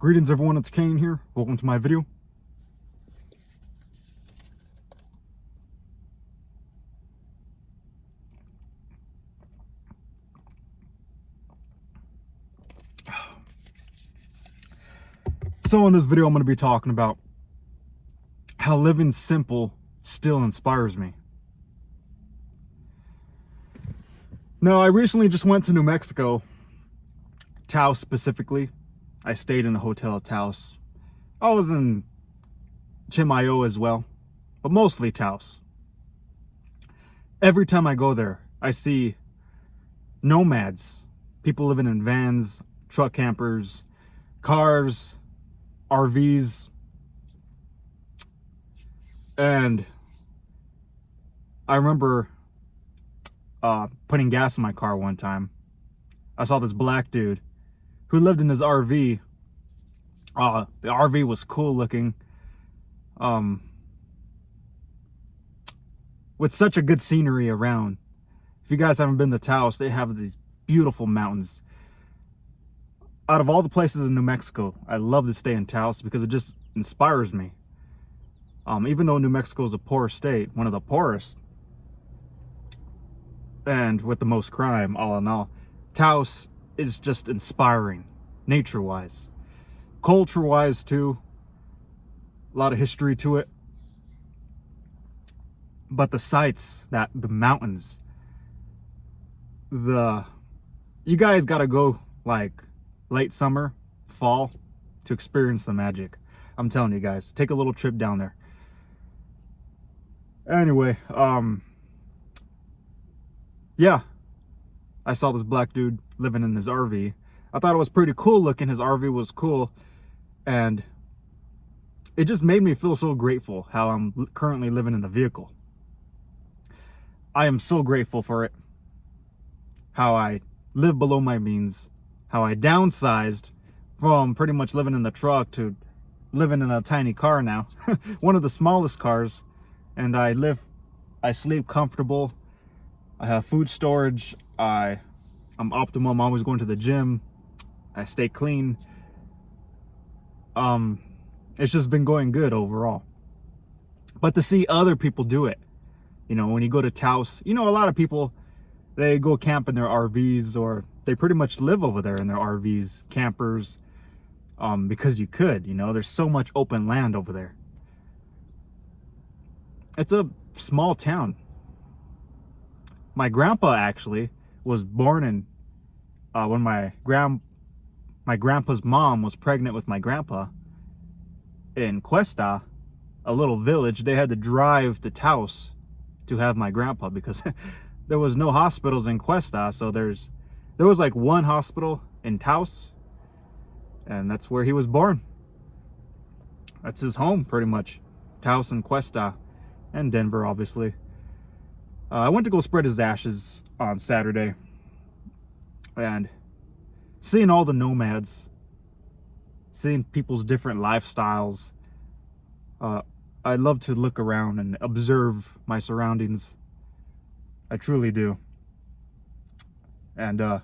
Greetings everyone, it's Cain here. Welcome to my video. So in this video I'm going to be talking about how living simple still inspires me. Now, I recently just went to New Mexico, Taos specifically. I stayed in a hotel at Taos. I was in Chimayo as well, but mostly Taos. Every time I go there, I see nomads, people living in vans, truck campers, cars, RVs, and I remember putting gas in my car one time. I saw this black dude who lived in his RV. The RV was cool looking, with such a good scenery around. If you guys haven't been to Taos, they have these beautiful mountains. Out of all the places in New Mexico, I love to stay in Taos because it just inspires me. Even though New Mexico is a poor state, one of the poorest, and with the most crime, all in all, Taos is just inspiring, nature-wise. Culture-wise, too. A lot of history to it. But the sights, the mountains, you guys gotta go like late summer, fall, to experience the magic. I'm telling you guys, take a little trip down there. Anyway, yeah, I saw this black dude living in his RV. I thought it was pretty cool looking. His RV was cool, and it just made me feel so grateful how I'm currently living in a vehicle. I am so grateful for it. How I live below my means, how I downsized from pretty much living in the truck to living in a tiny car now. One of the smallest cars. And I sleep comfortable. I have food storage. I'm optimal. I'm always going to the gym. I stay clean. It's just been going good overall. But to see other people do it, you know, when you go to Taos, you know, a lot of people, they go camp in their RVs, or they pretty much live over there in their RVs, campers, because you could, you know, there's so much open land over there. It's a small town. My grandpa actually was born in, when my grandpa's mom was pregnant with my grandpa in Cuesta, a little village. They had to drive to Taos to have my grandpa because there was no hospitals in Cuesta. So there was like one hospital in Taos, and that's where he was born. That's his home pretty much. Taos and Cuesta. And Denver, obviously. I went to go spread his ashes on Saturday. And seeing all the nomads, seeing people's different lifestyles, I love to look around and observe my surroundings. I truly do. And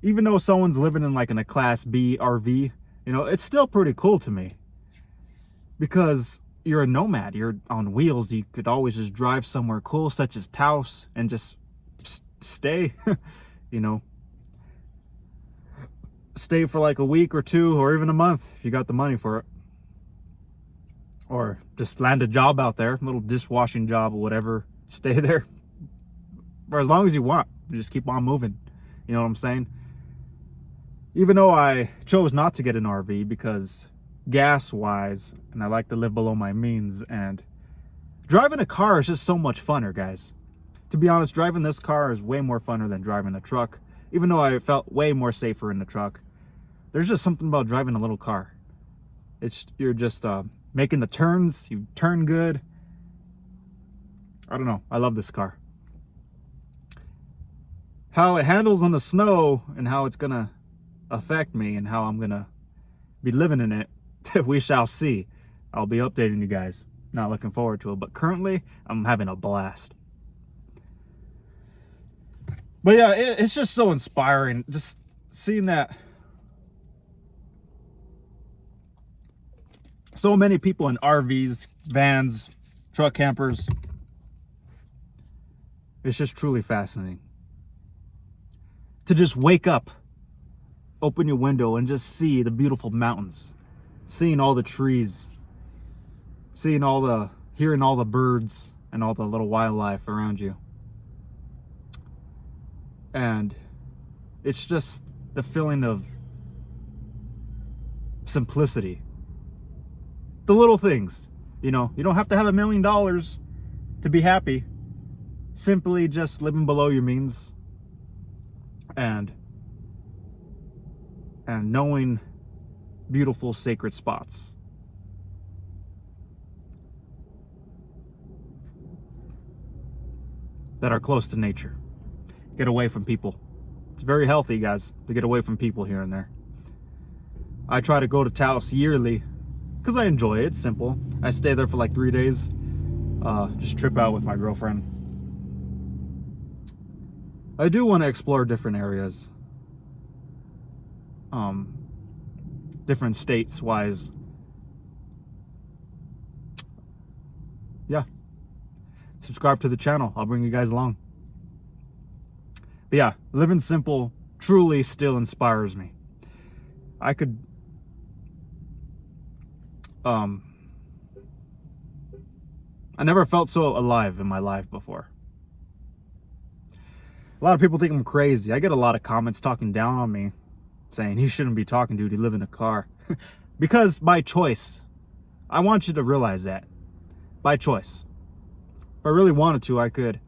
even though someone's living in a Class B RV, you know, it's still pretty cool to me. Because you're a nomad, you're on wheels, you could always just drive somewhere cool such as Taos and just stay, you know, stay for like a week or two or even a month if you got the money for it, or just land a job out there, a little dishwashing job or whatever, stay there for as long as you want. You just keep on moving, you know what I'm saying? Even though I chose not to get an RV because gas wise, and I like to live below my means, and driving a car is just so much funner, guys. To be honest, driving this car is way more funner than driving a truck. Even though I felt way more safer in the truck, there's just something about driving a little car. You're just making the turns, you turn good. I don't know, I love this car. How it handles on the snow and how it's gonna affect me and how I'm gonna be living in it, we shall see. I'll be updating you guys. Not looking forward to it, but currently I'm having a blast. But yeah, it's just so inspiring just seeing that So many people in RVs, vans, truck campers. It's just truly fascinating to just wake up, open your window, and just see the beautiful mountains, seeing all the trees, hearing all the birds and all the little wildlife around you. And it's just the feeling of simplicity. The little things, you don't have to have $1 million to be happy. Simply just living below your means and knowing beautiful sacred spots. That are close to nature. Get away from people. It's very healthy, guys, to get away from people here and there. I try to go to Taos yearly because I enjoy it. It's simple. I stay there for like 3 days. Just trip out with my girlfriend. I do want to explore different areas. Different states wise. Yeah. Subscribe to the channel. I'll bring you guys along. But yeah, living simple truly still inspires me. I never felt so alive in my life before. A lot of people think I'm crazy. I get a lot of comments talking down on me, saying he shouldn't be talking, dude. You live in a car. Because by choice. I want you to realize that. By choice. If I really wanted to, I could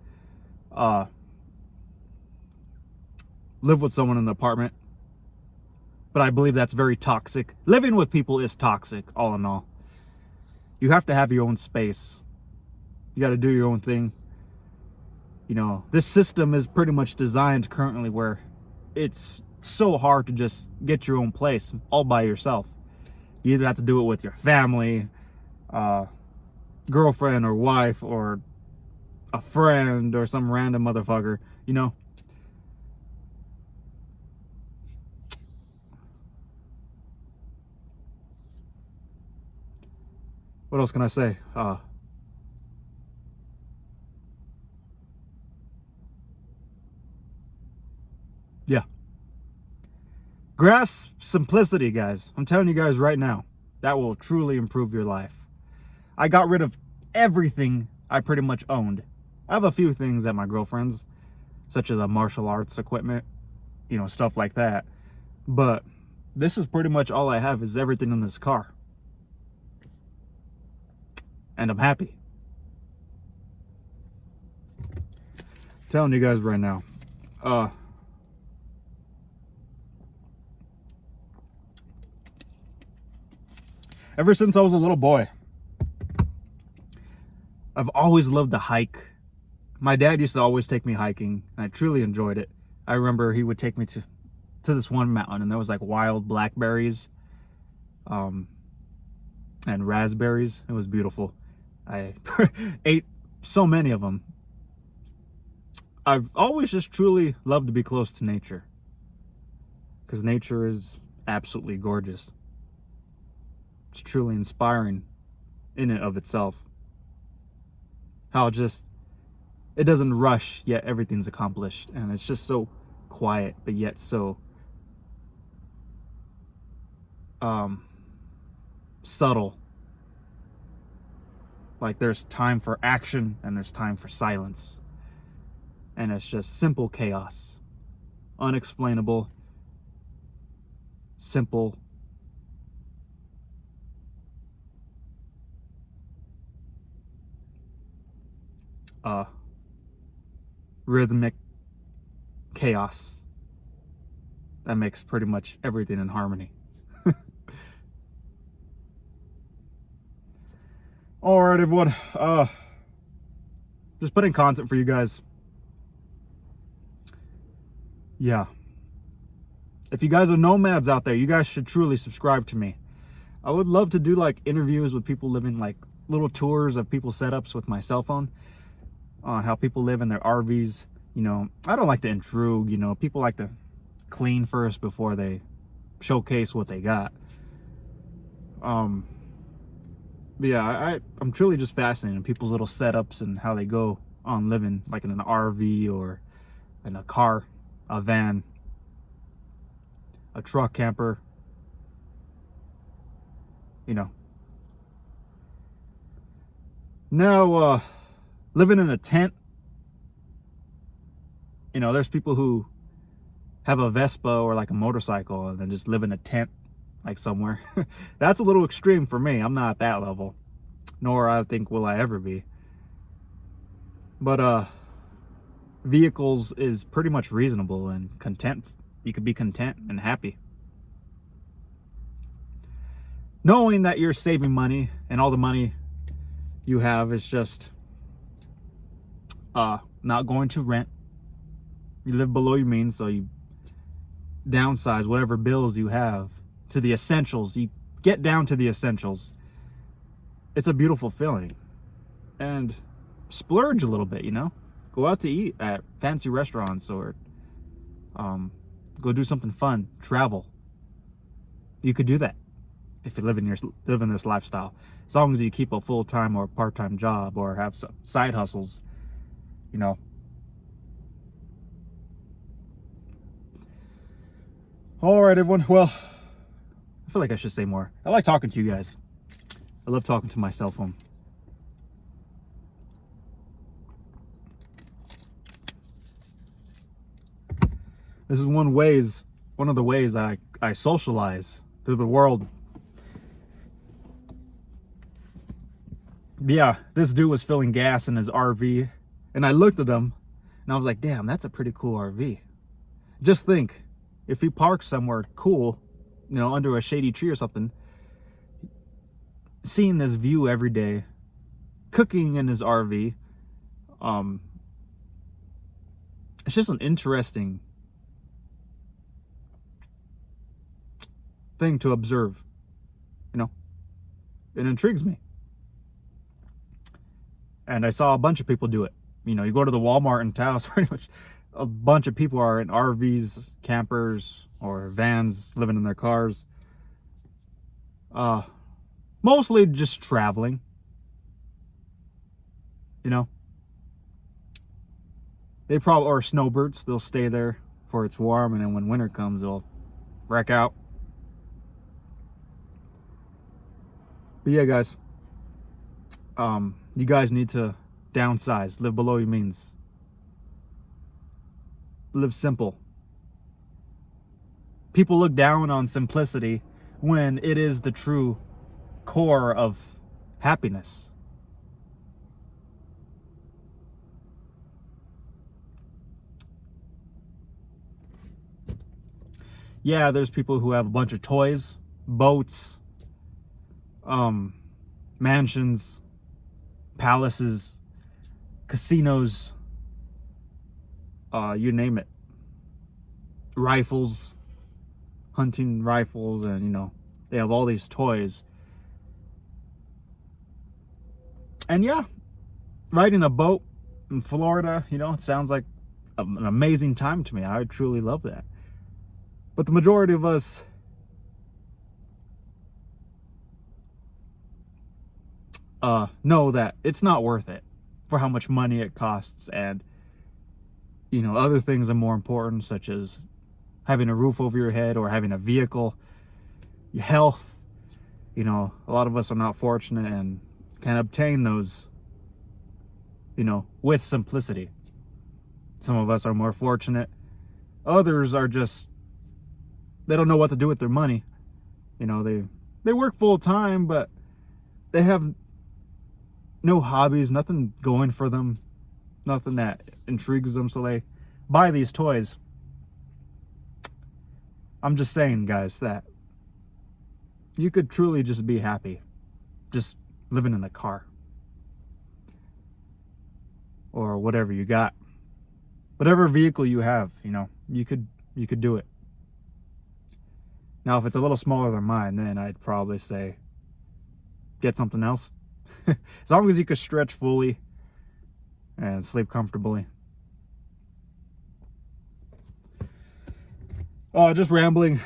live with someone in an apartment. But I believe that's very toxic. Living with people is toxic, all in all. You have to have your own space. You got to do your own thing. This system is pretty much designed currently where it's so hard to just get your own place all by yourself. You either have to do it with your family, girlfriend or wife, or a friend, or some random motherfucker, What else can I say? Yeah. Grasp simplicity, guys. I'm telling you guys right now, that will truly improve your life. I got rid of everything I pretty much owned. I have a few things at my girlfriend's, such as a martial arts equipment, stuff like that. But this is pretty much all I have, is everything in this car. And I'm happy. Telling you guys right now. Ever since I was a little boy, I've always loved to hike. My dad used to always take me hiking, and I truly enjoyed it. I remember he would take me to this one mountain, and there was like wild blackberries and raspberries. It was beautiful. I ate so many of them. I've always just truly loved to be close to nature, because nature is absolutely gorgeous. It's truly inspiring in and of itself. How it doesn't rush, yet everything's accomplished. And it's just so quiet, but yet so subtle. Like there's time for action and there's time for silence. And it's just simple chaos. Unexplainable. Simple. Rhythmic chaos that makes pretty much everything in harmony. All right, everyone. Just putting content for you guys. Yeah. If you guys are nomads out there, you guys should truly subscribe to me. I would love to do like interviews with people living, like little tours of people's setups with my cell phone on how people live in their RVs. I don't like to intrude. People like to clean first before they showcase what they got. But yeah, I'm truly just fascinated in people's little setups and how they go on living, like in an RV or in a car, a van, a truck camper, you know. Now, living in a tent, you know, there's people who have a Vespa or like a motorcycle and then just live in a tent like somewhere. That's a little extreme for me. I'm not at that level, nor I think will I ever be. But vehicles is pretty much reasonable and content. You could be content and happy, knowing that you're saving money and all the money you have is just not going to rent. You live below your means, so you downsize whatever bills you have to the essentials. You get down to the essentials. It's a beautiful feeling. And splurge a little bit, you know? Go out to eat at fancy restaurants or go do something fun. Travel. You could do that if you live in this lifestyle. As long as you keep a full-time or part-time job or have some side hustles, you know. All right, everyone. Well, I feel like I should say more. I like talking to you guys. I love talking to my cell phone. This is one of the ways I socialize through the world. Yeah, this dude was filling gas in his RV, and I looked at him, and I was like, damn, that's a pretty cool RV. Just think, if he parks somewhere cool, you know, under a shady tree or something, seeing this view every day, cooking in his RV, it's just an interesting thing to observe, you know. It intrigues me. And I saw a bunch of people do it. You know, you go to the Walmart in Taos, pretty much a bunch of people are in RVs, campers, or vans, living in their cars. Mostly just traveling. You know, they probably are snowbirds. They'll stay there for it's warm, and then when winter comes, they'll wreck out. But yeah, guys, you guys need to downsize, live below your means, live simple. People look down on simplicity when it is the true core of happiness. Yeah, there's people who have a bunch of toys, boats, mansions, palaces, casinos, you name it. Rifles, hunting rifles, and you know, they have all these toys. And yeah, riding a boat in Florida, you know, it sounds like an amazing time to me. I truly love that. But the majority of us know that it's not worth it for how much money it costs, and you know, other things are more important, such as having a roof over your head or having a vehicle, your health. You know, a lot of us are not fortunate and can obtain those, you know, with simplicity. Some of us are more fortunate. Others are just, they don't know what to do with their money. You know, they work full time, but they have no hobbies, nothing going for them, nothing that intrigues them, so they buy these toys. I'm just saying, guys, that you could truly just be happy just living in a car or whatever you got, whatever vehicle you have. You know, you could do it. Now, if it's a little smaller than mine, then I'd probably say get something else. As long as you could stretch fully and sleep comfortably. Just rambling.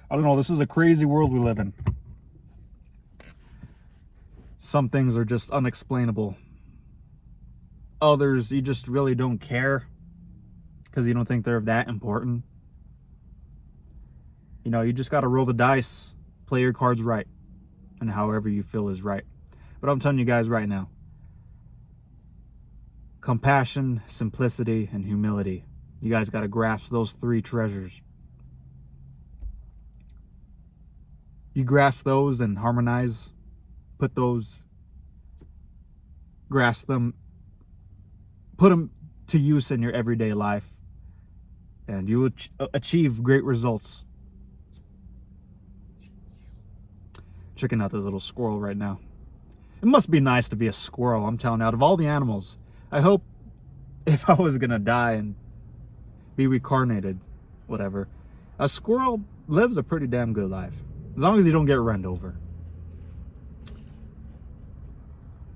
I don't know, this is a crazy world we live in. Some things are just unexplainable. Others, you just really don't care because you don't think they're that important. You know, you just got to roll the dice, play your cards right, and however you feel is right. But I'm telling you guys right now, compassion, simplicity, and humility. You guys got to grasp those three treasures. You grasp those and harmonize, put those, grasp them, put them to use in your everyday life, and you will achieve great results. Checking out this little squirrel right now. It must be nice to be a squirrel. I'm telling you, out of all the animals, I hope if I was gonna die and be reincarnated, whatever, a squirrel lives a pretty damn good life. As long as you don't get run over.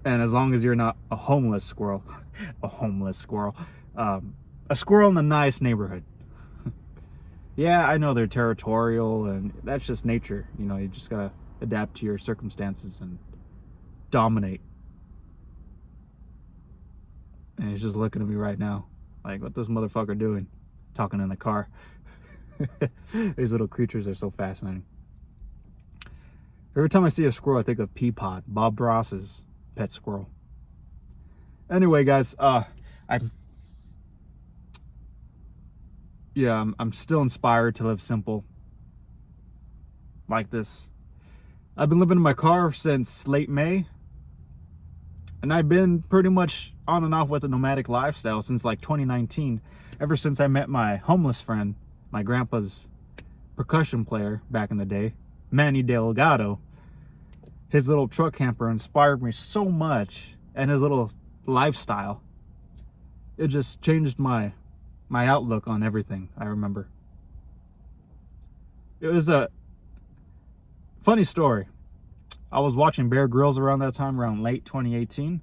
And as long as you're not a homeless squirrel. A homeless squirrel. A squirrel in a nice neighborhood. Yeah, I know they're territorial and that's just nature. You know, you just gotta adapt to your circumstances and dominate. And he's just looking at me right now. Like, what this motherfucker doing? Talking in the car. These little creatures are so fascinating. Every time I see a squirrel, I think of Peapod, Bob Ross's pet squirrel. Anyway, guys, I'm still inspired to live simple like this. I've been living in my car since late May, and I've been pretty much on and off with a nomadic lifestyle since like 2019, ever since I met my homeless friend, my grandpa's percussion player back in the day, Manny Delgado. His little truck camper inspired me so much, and his little lifestyle, it just changed my outlook on everything. I remember it was a funny story. I was watching Bear Grylls around that time, around late 2018,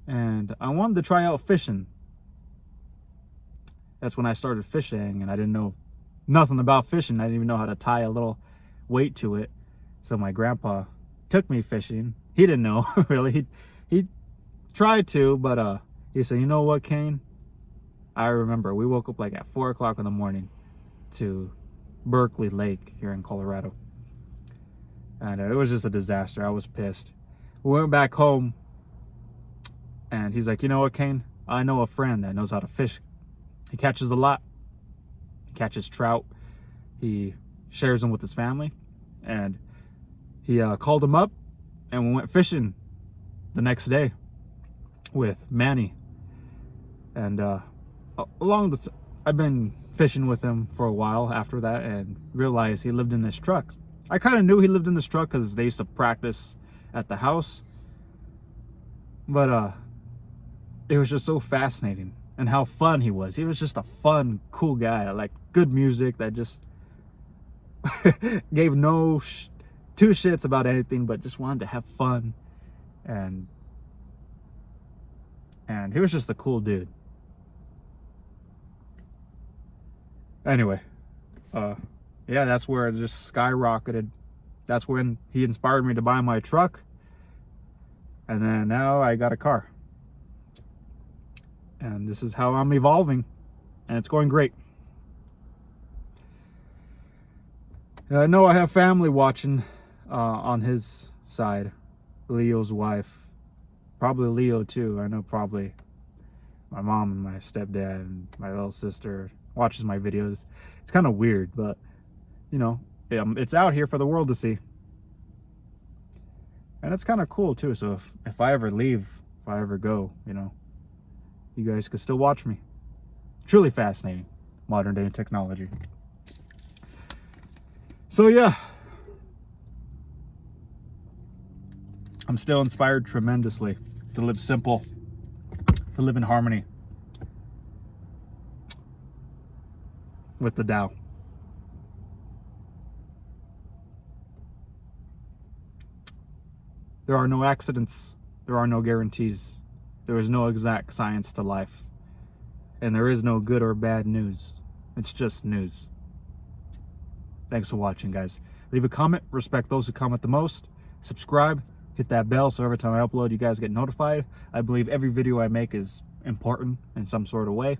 and I wanted to try out fishing. That's when I started fishing, and I didn't know nothing about fishing. I didn't even know how to tie a little weight to it. So my grandpa took me fishing. He didn't know, really. He tried to, but he said, you know what, Cain? I remember we woke up like at 4 o'clock in the morning to Berkeley Lake here in Colorado. And it was just a disaster. I was pissed. We went back home, and he's like, you know what, Cain? I know a friend that knows how to fish. He catches a lot. He catches trout. He shares them with his family. And he called him up, and we went fishing the next day with Manny. And I've been fishing with him for a while after that, and realized he lived in this truck. I kind of knew he lived in this truck because they used to practice at the house. But it was just so fascinating, and how fun he was. He was just a fun, cool guy. Like good music that just gave no two shits about anything, but just wanted to have fun. And he was just a cool dude. Anyway, yeah, that's where it just skyrocketed. That's when he inspired me to buy my truck. And then now I got a car. And this is how I'm evolving. And it's going great. And I know I have family watching on his side. Leo's wife. Probably Leo too. I know probably my mom and my stepdad and my little sister watches my videos. It's kind of weird, but you know, it's out here for the world to see. And it's kind of cool too. So if I ever leave, if I ever go, you know, you guys can still watch me. Truly fascinating, modern day technology. So yeah, I'm still inspired tremendously to live simple, to live in harmony with the Tao. There are no accidents. There are no guarantees. There is no exact science to life. And there is no good or bad news. It's just news. Thanks for watching, guys. Leave a comment. Respect those who comment the most. Subscribe. Hit that bell so every time I upload, you guys get notified. I believe every video I make is important in some sort of way.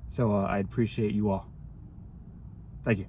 So I appreciate you all. Thank you.